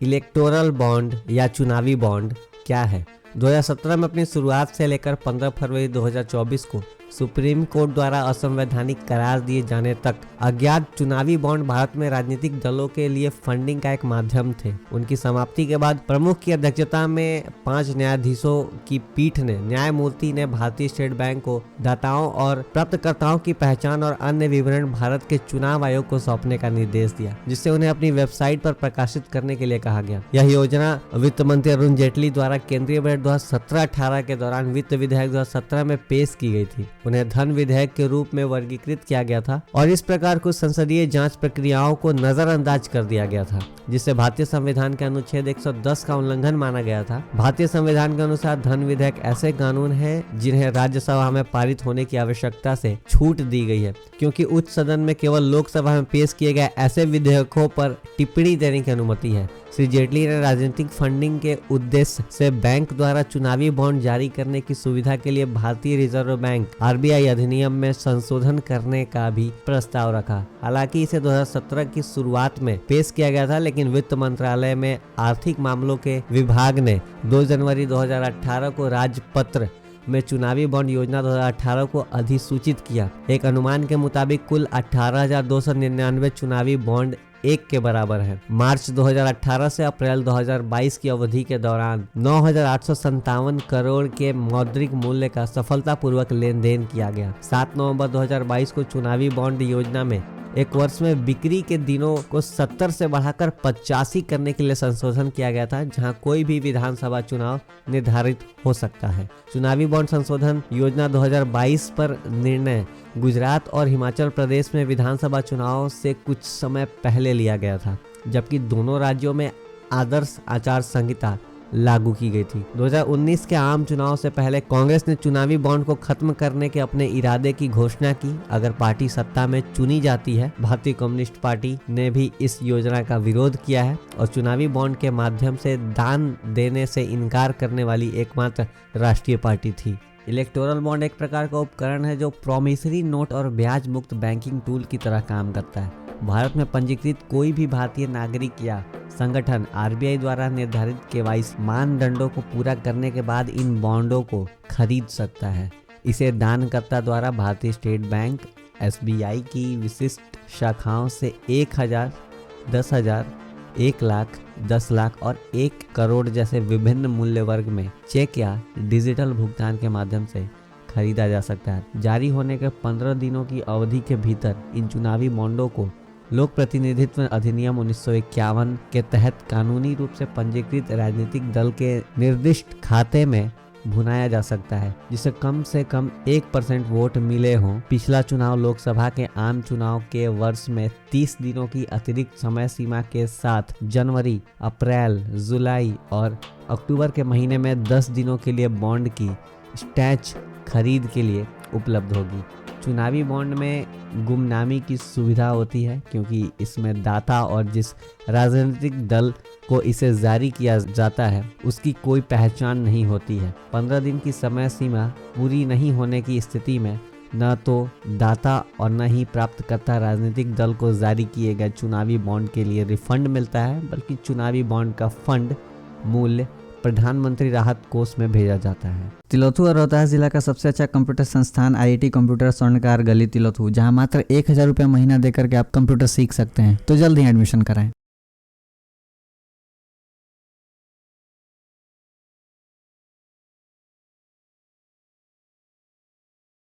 Electoral bond या चुनावी bond क्या है? 2017 में अपनी शुरुआत से लेकर 15 फरवरी 2024 को सुप्रीम कोर्ट द्वारा असंवैधानिक करार दिए जाने तक अज्ञात चुनावी बॉन्ड भारत में राजनीतिक दलों के लिए फंडिंग का एक माध्यम थे। उनकी समाप्ति के बाद प्रमुख की अध्यक्षता में 5 न्यायाधीशों की पीठ ने न्यायमूर्ति ने भारतीय स्टेट बैंक को दाताओं और प्राप्तकर्ताओं की पहचान और अन्य विवरण भारत के चुनाव आयोग को सौंपने का निर्देश दिया, जिससे उन्हें अपनी वेबसाइट पर प्रकाशित करने के लिए कहा गया। यह योजना वित्त मंत्री अरुण जेटली द्वारा केंद्रीय बजट 2017-18 के दौरान वित्त विधेयक 2017 में पेश की गई थी। उन्हें धन विधेयक के रूप में वर्गीकृत किया गया था और इस प्रकार कुछ संसदीय जांच प्रक्रियाओं को नजरअंदाज कर दिया गया था, जिससे भारतीय संविधान के अनुच्छेद 110 का उल्लंघन माना गया था। भारतीय संविधान के अनुसार धन विधेयक ऐसे कानून हैं जिन्हें राज्यसभा में पारित होने की आवश्यकता से छूट दी गई है, क्योंकि उच्च सदन में केवल लोकसभा में पेश किए गए ऐसे विधेयकों पर टिप्पणी देने की अनुमति है। श्री जेटली ने राजनीतिक फंडिंग के उद्देश्य से बैंक द्वारा चुनावी बॉन्ड जारी करने की सुविधा के लिए भारतीय रिजर्व बैंक आरबीआई अधिनियम में संशोधन करने का भी प्रस्ताव रखा। हालांकि इसे 2017 की शुरुआत में पेश किया गया था, लेकिन वित्त मंत्रालय में आर्थिक मामलों के विभाग ने 2 जनवरी 2018 को राजपत्र में चुनावी बॉन्ड योजना 2018 को अधिसूचित किया। एक अनुमान के मुताबिक कुल 18,299 चुनावी बॉन्ड एक के बराबर है। मार्च 2018 से अप्रैल 2022 की अवधि के दौरान 9,857 करोड़ के मौद्रिक मूल्य का सफलतापूर्वक लेन देन किया गया। 7 नवंबर 2022 को चुनावी बॉन्ड योजना में एक वर्ष में बिक्री के दिनों को 70 से बढ़ाकर 85 करने के लिए संशोधन किया गया था, जहां कोई भी विधानसभा चुनाव निर्धारित हो सकता है। चुनावी बॉन्ड संशोधन योजना 2022 पर निर्णय गुजरात और हिमाचल प्रदेश में विधानसभा चुनाव से कुछ समय पहले लिया गया था, जबकि दोनों राज्यों में आदर्श आचार संहिता लागू की गई थी। 2019 के आम चुनाव से पहले कांग्रेस ने चुनावी बॉन्ड को खत्म करने के अपने इरादे की घोषणा की। अगर पार्टी सत्ता में चुनी जाती है, भारतीय कम्युनिस्ट पार्टी ने भी इस योजना का विरोध किया है और चुनावी बॉन्ड के माध्यम से दान देने से इनकार करने वाली एकमात्र राष्ट्रीय पार्टी थी। इलेक्टोरल बॉन्ड एक प्रकार का उपकरण है जो प्रॉमिसरी नोट और ब्याज मुक्त बैंकिंग टूल की तरह काम करता है। भारत में पंजीकृत कोई भी भारतीय नागरिक या संगठन आरबीआई द्वारा निर्धारित केवाईसी मानदंडों को पूरा करने के बाद इन बॉन्डों को खरीद सकता है। इसे दानकर्ता द्वारा भारतीय स्टेट बैंक, एसबीआई की विशिष्ट शाखाओं से 1,000, 10,000, 1 लाख, 10 लाख और 1 करोड़ जैसे विभिन्न मूल्य वर्ग में चेक या डिजिटल भुगतान के माध्यम से खरीदा जा सकता है। जारी होने के 15 दिनों की अवधि के भीतर इन चुनावी बॉन्डों को लोक प्रतिनिधित्व अधिनियम 1951 के तहत कानूनी रूप से पंजीकृत राजनीतिक दल के निर्दिष्ट खाते में भुनाया जा सकता है, जिसे कम से कम 1% वोट मिले हों। पिछला चुनाव लोकसभा के आम चुनाव के वर्ष में 30 दिनों की अतिरिक्त समय सीमा के साथ जनवरी, अप्रैल, जुलाई और अक्टूबर के महीने में 10 दिनों के लिए बॉन्ड की स्टैच खरीद के लिए उपलब्ध होगी। चुनावी बॉन्ड में गुमनामी की सुविधा होती है, क्योंकि इसमें दाता और जिस राजनीतिक दल को इसे जारी किया जाता है उसकी कोई पहचान नहीं होती है। 15 दिन की समय सीमा पूरी नहीं होने की स्थिति में न तो दाता और न ही प्राप्तकर्ता राजनीतिक दल को जारी किए गए चुनावी बॉन्ड के लिए रिफंड मिलता है, बल्कि चुनावी बॉन्ड का फंड मूल्य प्रधानमंत्री राहत कोष में भेजा जाता है। तिलोथू और रोहतास जिला का सबसे अच्छा कंप्यूटर संस्थान आईआईटी कंप्यूटर स्वर्णकार गली तिलोथू, जहां मात्र 1,000 रुपये महीना देकर के आप कंप्यूटर सीख सकते हैं। तो जल्द ही एडमिशन कराएं।